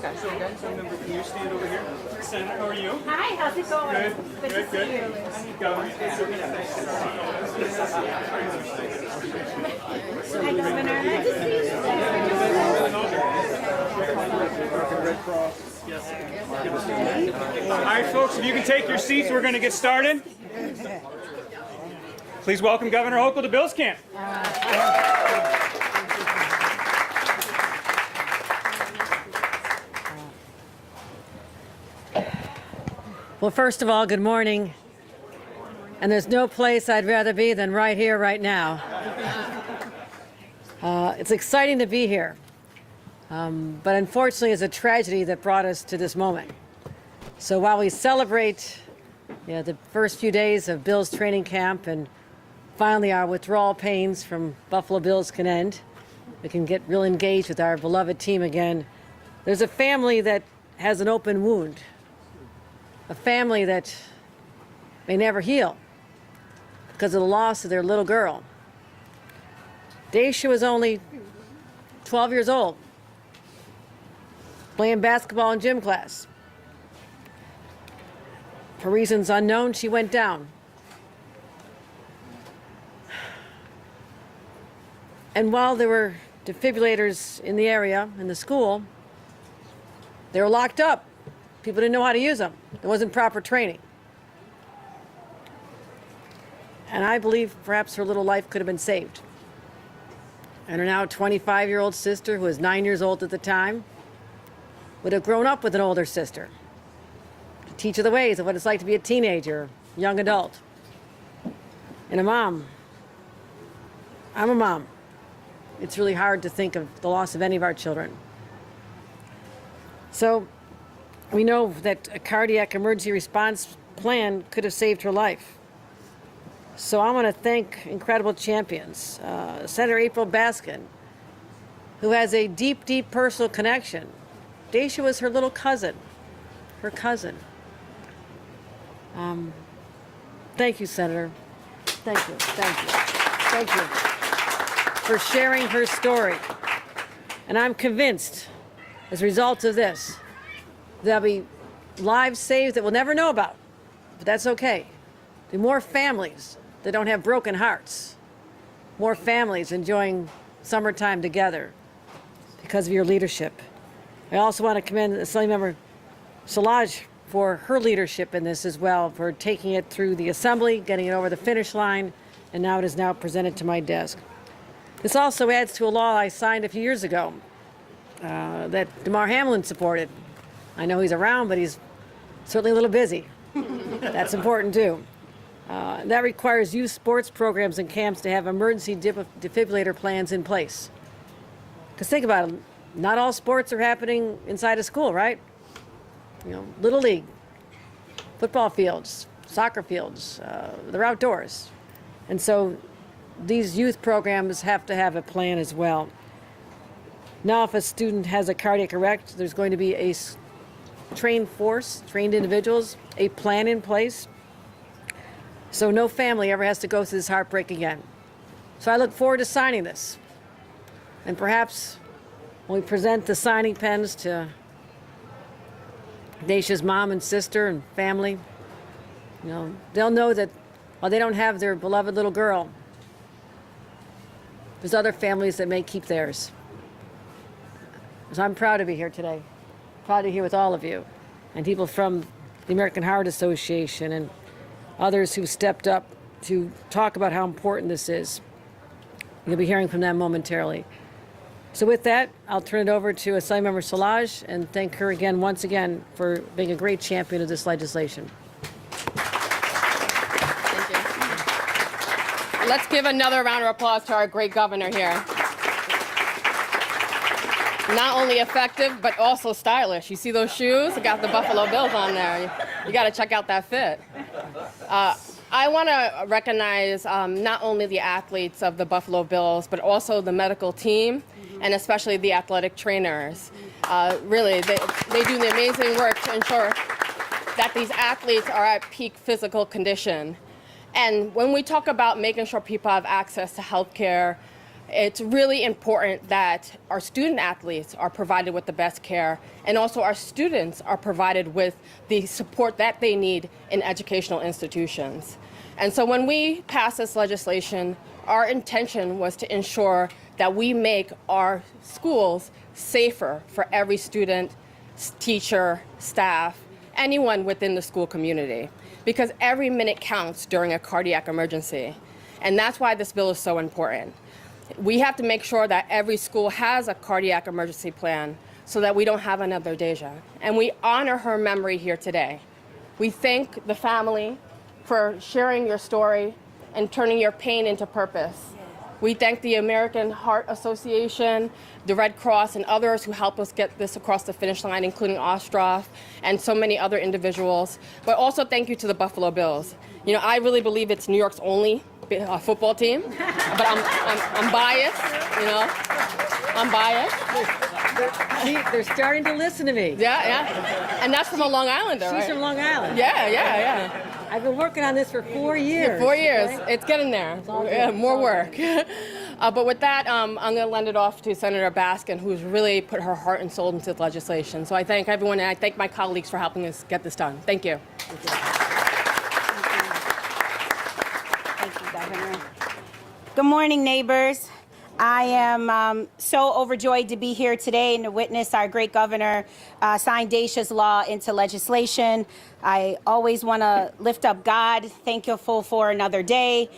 Okay. Member, can you stand over here? Senator, how are you? Hi, how's it going? Good. Good to see you. Governor. Hi, Governor. Good to see you. All right, folks, if you can take your seats, we're going to get started. Please welcome Governor Hochul to Bills Camp. Well, first of all, good morning. And there's no place I'd rather be than right here, right now. It's exciting to be here. But unfortunately, it's a tragedy that brought us to this moment. So while we celebrate the first few days of Bills training camp and finally our withdrawal pains from Buffalo Bills can end, we can get real engaged with our beloved team again, there's a family that has an open wound. A family that may never heal because of the loss of their little girl. Daisha was only 12 years old, playing basketball in gym class. For reasons unknown, she went down. And while there were defibrillators in the area, in the school, they were locked up. People didn't know how to use them. There wasn't proper training. And I believe perhaps her little life could have been saved. And her now 25-year-old sister, who was 9 years old at the time, would have grown up with an older sister to teach her the ways of what it's like to be a teenager, young adult. And a mom. I'm a mom. It's really hard to think of the loss of any of our children. So we know that a cardiac emergency response plan could have saved her life. So I want to thank incredible champions. Senator April Baskin, who has a deep, deep personal connection. Daisha was her little cousin, her cousin. Thank you, Senator. Thank you, thank you, thank you for sharing her story. And I'm convinced, as a result of this, there'll be lives saved that we'll never know about, but that's okay. There'll be more families that don't have broken hearts, more families enjoying summertime together because of your leadership. I also want to commend Assemblymember Szilagyi for her leadership in this as well, for taking it through the Assembly, getting it over the finish line, and now it is now presented to my desk. This also adds to a law I signed a few years ago that Damar Hamlin supported. I know he's around, but he's certainly a little busy. That's important, too. That requires youth sports programs and camps to have emergency defibrillator plans in place. Because think about it, not all sports are happening inside a school, right? You know, Little League, football fields, soccer fields, they're outdoors. And so these youth programs have to have a plan as well. Now, if a student has a cardiac arrest, there's going to be a trained force, trained individuals, a plan in place, so no family ever has to go through this heartbreak again. So I look forward to signing this. And perhaps when we present the signing pens to Daisha's mom and sister and family, they'll know that while they don't have their beloved little girl, there's other families that may keep theirs. So I'm proud to be here today. Proud to be here with all of you and people from the American Heart Association and others who stepped up to talk about how important this is. You'll be hearing from them momentarily. So with that, I'll turn it over to Assemblymember Szilagyi and thank her again, once again, for being a great champion of this legislation. Thank you. Let's give another round of applause to our great governor here. Not only effective, but also stylish. You see those shoes? It got the Buffalo Bills on there. You got to check out that fit. I want to recognize not only the athletes of the Buffalo Bills, but also the medical team, and especially the athletic trainers. Really, they do the amazing work to ensure that these athletes are at peak physical condition. And when we talk about making sure people have access to health care, It's really important that our student athletes are provided with the best care, and also our students are provided with the support that they need in educational institutions. And so when we passed this legislation, our intention was to ensure that we make our schools safer for every student, teacher, staff, anyone within the school community, because every minute counts during a cardiac emergency. And that's why this bill is so important. We have to make sure that every school has a cardiac emergency plan so that we don't have another Deja. And we honor her memory here today. We thank the family for sharing your story and turning your pain into purpose. We thank the American Heart Association, the Red Cross, and others who helped us get this across the finish line, including Ostroff and so many other individuals. But also thank you to the Buffalo Bills. You know, I really believe it's New York's only football team, but I'm biased, you know. I'm biased. See, they're starting to listen to me. Yeah. And that's from a Long Islander, right? She's from Long Island. Yeah. I've been working on this for 4 years. 4 years. Right? It's getting there. all Yeah, good. more work. But with that, I'm going to lend it off to Senator Baskin, who's really put her heart and soul into the legislation. So I thank everyone, and I thank my colleagues for helping us get this done. Thank you. Thank you, Governor. Good morning, neighbors. I am so overjoyed to be here today and to witness our great governor sign Dacia's law into legislation. I always want to lift up God, thankful for another day,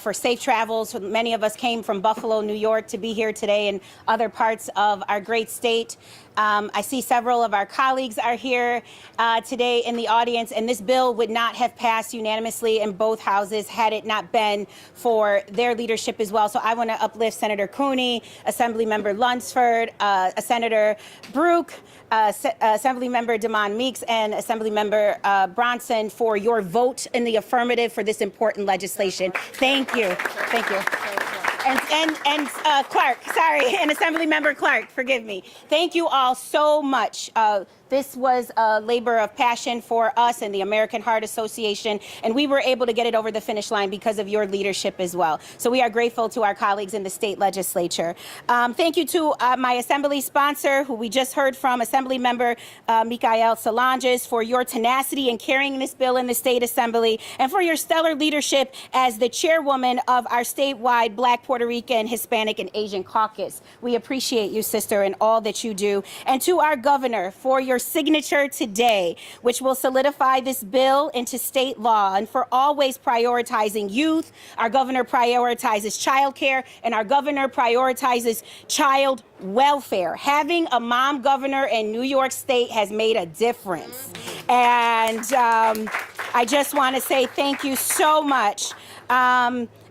for safe travels. Many of us came from Buffalo, New York to be here today and other parts of our great state. I see several of our colleagues are here today in the audience, and this bill would not have passed unanimously in both houses had it not been for their leadership as well. So I want to uplift Senator Cooney, Assemblymember Lunsford, Senator Brooke, Assemblymember Damon Meeks, and Assemblymember Bronson for your vote in the affirmative for this important legislation. Thank you. Thank you. And Clark, sorry, and Assemblymember Clark, forgive me. Thank you all so much. This was a labor of passion for us and the American Heart Association, and we were able to get it over the finish line because of your leadership as well. So we are grateful to our colleagues in the state legislature. Thank you to my assembly sponsor, who we just heard from, Assemblymember Mikael Solanges, for your tenacity in carrying this bill in the state assembly, and for your stellar leadership as the chairwoman of our statewide Black, Puerto Rican, Hispanic, and Asian caucus. We appreciate you, sister, and all that you do. And to our governor for your signature today, which will solidify this bill into state law, and for always prioritizing youth. Our governor prioritizes child care, and our governor prioritizes child welfare. Having a mom governor in New York State has made a difference. And I just want to say thank you so much.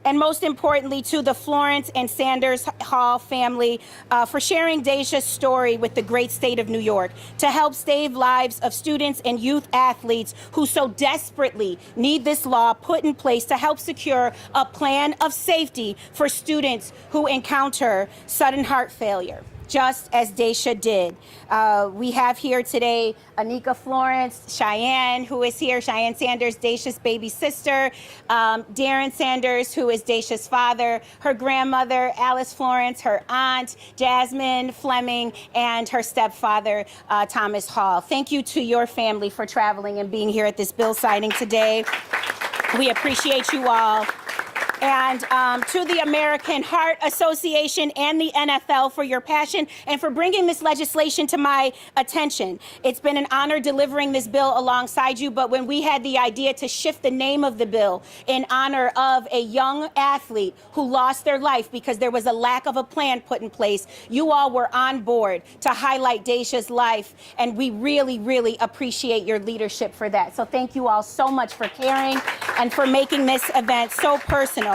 And most importantly, to the Florence and Sanders Hall family for sharing Dacia's story with the great state of New York to help save lives of students and youth athletes who so desperately need this law put in place to help secure a plan of safety for students who encounter sudden heart failure, just as Dacia did. We have here today Anika Florence, Cheyenne, who is here, Cheyenne Sanders, Dacia's baby sister, Darren Sanders, who is Dacia's father, her grandmother, Alice Florence, her aunt, Jasmine Fleming, and her stepfather, Thomas Hall. Thank you to your family for traveling and being here at this bill signing today. We appreciate you all. And to the American Heart Association and the NFL for your passion and for bringing this legislation to my attention. It's been an honor delivering this bill alongside you, but when we had the idea to shift the name of the bill in honor of a young athlete who lost their life because there was a lack of a plan put in place, you all were on board to highlight Dacia's life, and we really, really appreciate your leadership for that. So thank you all so much for caring and for making this event so personal.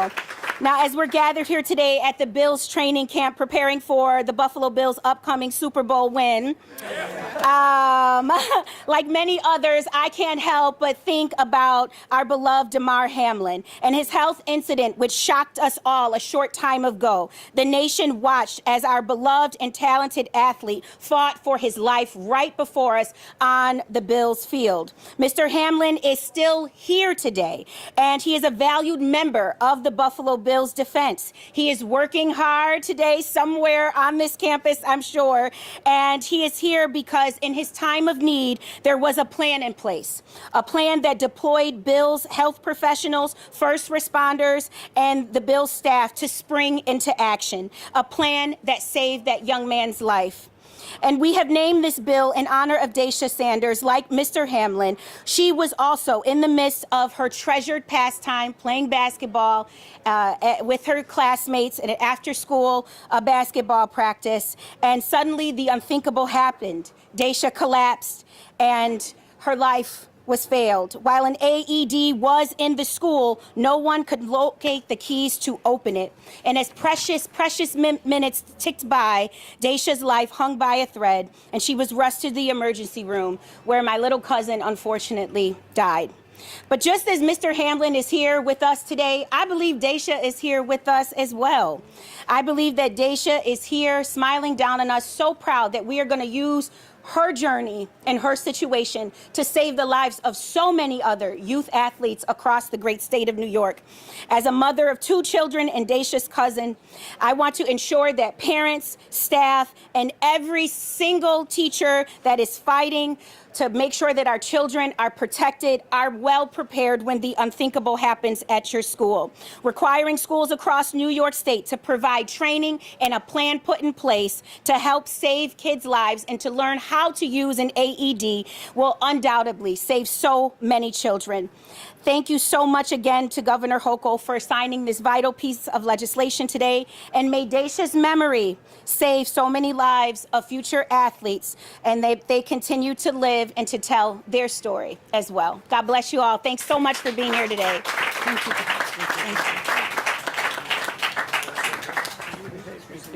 Now, as we're gathered here today at the Bills training camp preparing for the Buffalo Bills' upcoming Super Bowl win, Like many others, I can't help but think about our beloved Damar Hamlin and his health incident, which shocked us all a short time ago. The nation watched as our beloved and talented athlete fought for his life right before us on the Bills field. Mr. Hamlin is still here today, and he is a valued member of the Buffalo Bills defense. He is working hard today somewhere on this campus, I'm sure, and he is here because in his time of need, there was a plan in place, a plan that deployed Bills health professionals, first responders, and the Bills staff to spring into action, a plan that saved that young man's life. And we have named this bill in honor of Daisha Sanders. Like Mr. Hamlin, she was also in the midst of her treasured pastime, playing basketball with her classmates at an after-school basketball practice. And suddenly the unthinkable happened. Daisha collapsed and her life was failed. While an AED was in the school, no one could locate the keys to open it. And as precious minutes ticked by, Daisha's life hung by a thread, and she was rushed to the emergency room where my little cousin unfortunately died. But just as Mr. Hamlin is here with us today, I believe Daisha is here with us as well. I believe that Daisha is here smiling down on us, so proud that we are going to use her journey and her situation to save the lives of so many other youth athletes across the great state of New York. As a mother of 2 children and Daisha's cousin, I want to ensure that parents, staff, and every single teacher that is fighting to make sure that our children are protected, are well prepared when the unthinkable happens at your school. Requiring schools across New York State to provide training and a plan put in place to help save kids' lives and to learn how to use an AED will undoubtedly save so many children. Thank you so much again to Governor Hochul for signing this vital piece of legislation today, and may Daisha's memory save so many lives of future athletes, and they continue to live and to tell their story as well. God bless you all. Thanks so much for being here today. Thank you. Thank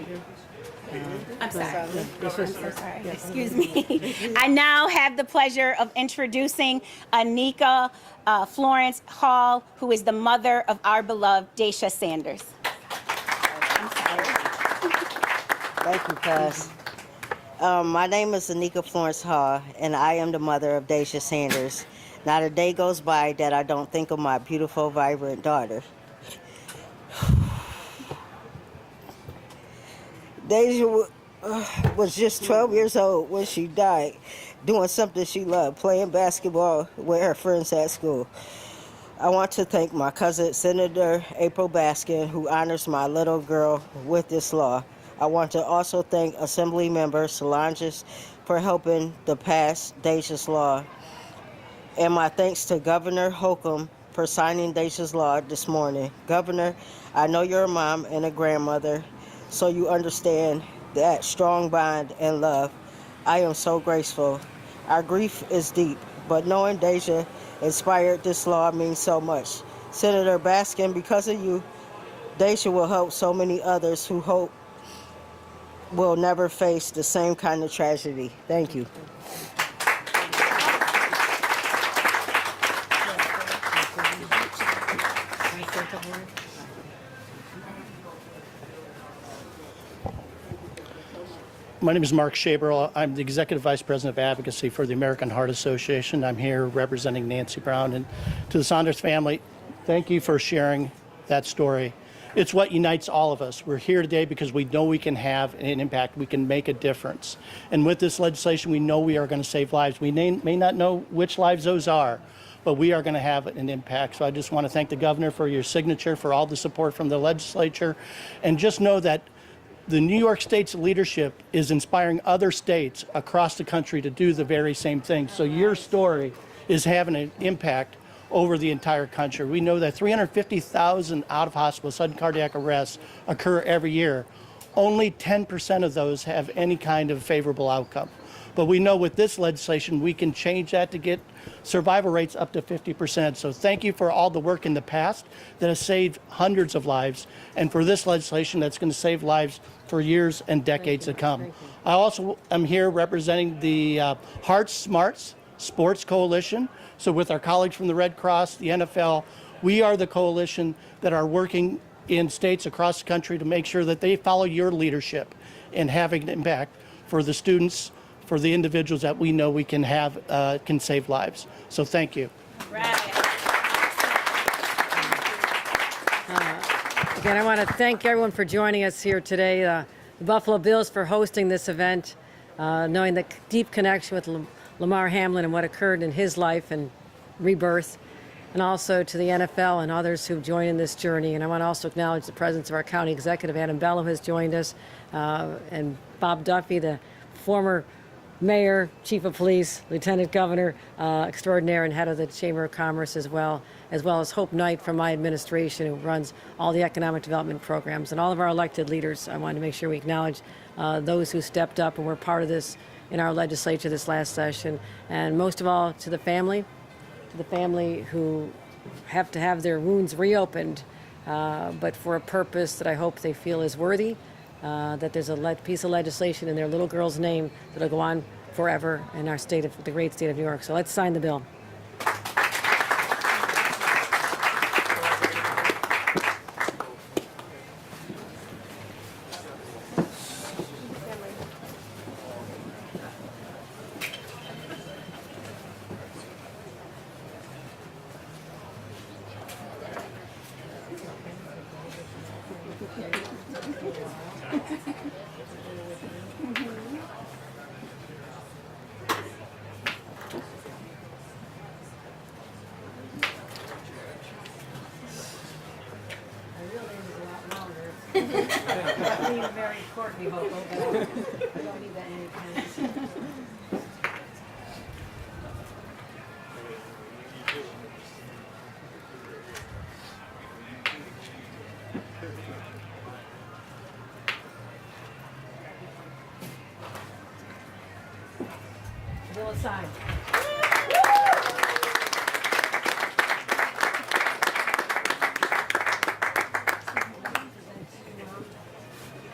you. I'm sorry. Excuse me. I now have the pleasure of introducing Anika Florence Hall, who is the mother of our beloved Daisha Sanders. Thank you, Cass. My name is Anika Florence Hall, and I am the mother of Daisha Sanders. Not a day goes by that I don't think of my beautiful, vibrant daughter. Daisha was just 12 years old when she died, doing something she loved, playing basketball with her friends at school. I want to thank my cousin, Senator April Baskin, who honors my little girl with this law. I want to also thank Assembly Member Solanges for helping to pass Daisha's law. And my thanks to Governor Hochul for signing Daisha's law this morning. Governor, I know you're a mom and a grandmother, so you understand that strong bond and love. I am so grateful. Our grief is deep, but knowing Daisha inspired this law means so much. Senator Baskin, because of you, Daisha will help so many others who hope will never face the same kind of tragedy. Thank you. My name is Mark Shaber. I'm the Executive Vice President of Advocacy for the American Heart Association. I'm here representing Nancy Brown. And to the Saunders family, thank you for sharing that story. It's what unites all of us. We're here today because we know we can have an impact. We can make a difference. And with this legislation, we know we are going to save lives. We may not know which lives those are, but we are going to have an impact. So I just want to thank the governor for your signature, for all the support from the legislature. And just know that the New York State's leadership is inspiring other states across the country to do the very same thing. So your story is having an impact over the entire country. We know that 350,000 out-of-hospital sudden cardiac arrests occur every year. Only 10% of those have any kind of favorable outcome. But we know with this legislation, we can change that to get survival rates up to 50%. So thank you for all the work in the past that has saved hundreds of lives, and for this legislation that's going to save lives for years and decades to come. I also am here representing the Heart Smarts Sports Coalition. So with our colleagues from the Red Cross, the NFL, we are the coalition that are working in states across the country to make sure that they follow your leadership in having an impact for the students, for the individuals that we know we can have, can save lives. So thank you. Again, I want to thank everyone for joining us here today. The Buffalo Bills for hosting this event, knowing the deep connection with Lamar Hamlin and what occurred in his life and rebirth, and also to the NFL and others who've joined in this journey. And I want to also acknowledge the presence of our county executive, Adam Bello, who has joined us, and Bob Duffy, the former mayor, chief of police, lieutenant governor extraordinaire, and head of the Chamber of Commerce as well as Hope Knight from my administration, who runs all the economic development programs, and all of our elected leaders. I wanted to make sure we acknowledge those who stepped up and were part of this in our legislature this last session. And most of all, to the family who have to have their wounds reopened, but for a purpose that I hope they feel is worthy, that there's a piece of legislation in their little girl's name that'll go on forever in our state of the great state of New York. So let's sign the bill. Very Courtney Hochul, but I don't need that many pens. Bill is signed.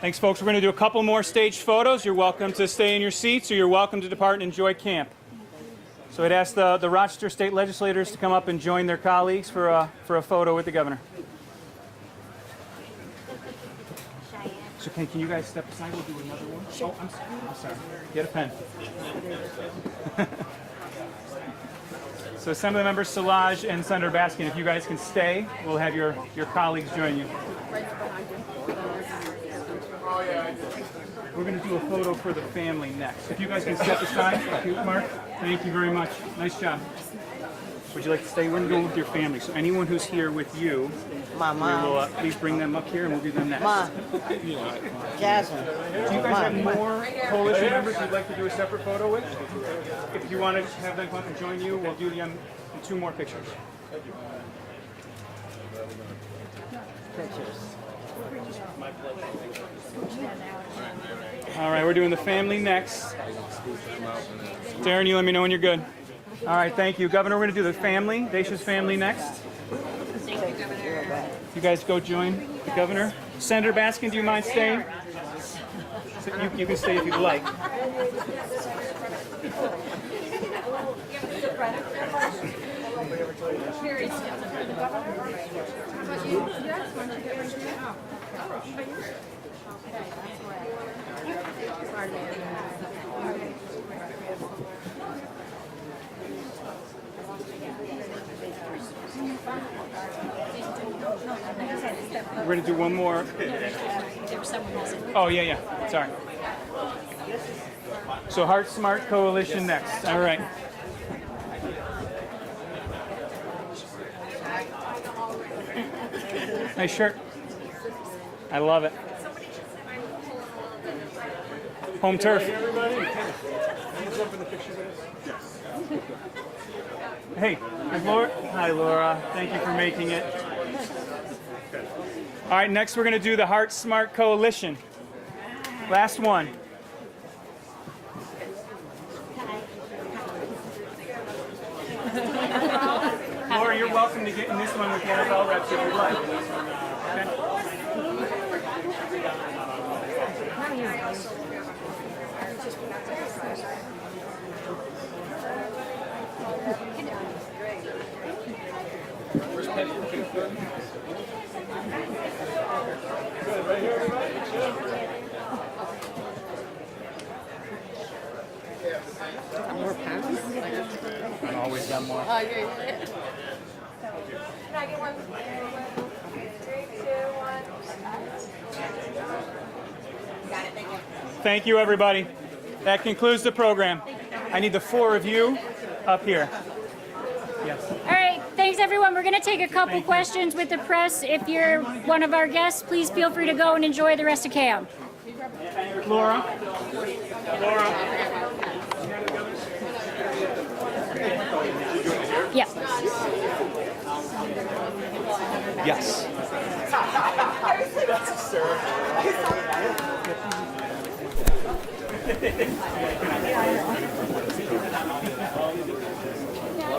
Thanks, folks. We're going to do a couple more staged photos. You're welcome to stay in your seats, or you're welcome to depart and enjoy camp. So I'd ask the Rochester State legislators to come up and join their colleagues for a photo with the governor. So can you guys step aside? We'll do another one. Sure. Oh, I'm sorry. Get a pen. So Assembly Members Szilagyi and Senator Baskin, if you guys can stay, we'll have your colleagues join you. We're going to do a photo for the family next. If you guys can step aside, Mark, thank you very much. Nice job. Would you like to stay? We're going to go with your family. So anyone who's here with you, we'll please bring them up here and we'll do them next. Jasmine. Do you guys have more coalition members you'd like to do a separate photo with? If you want to have them come up and join you, we'll do them in 2 more pictures. All right, we're doing the family next. Darren, you let me know when you're good. All right, thank you. Governor, we're going to do the family, Daisha's family next. You guys go join the governor. Senator Baskin, do you mind staying? You can stay if you'd like. We're going to do one more. Oh, yeah. Sorry. So Heart Smart Coalition next. All right. Nice shirt. I love it. Home turf. Hey, Laura. Hi, Laura. Thank you for making it. All right, next we're going to do the Heart Smart Coalition. Last one. welcome to get in this one with the NFL reps if you'd like. More pens? I've always done more. Can I get one? 3, 2, 1. Thank you, everybody. That concludes the program. I need the 4 of you up here. Yes. All right, thanks everyone. We're going to take a couple questions with the press. If you're one of our guests, please feel free to go and enjoy the rest of camp. Laura. Laura. Yeah. Yes. Good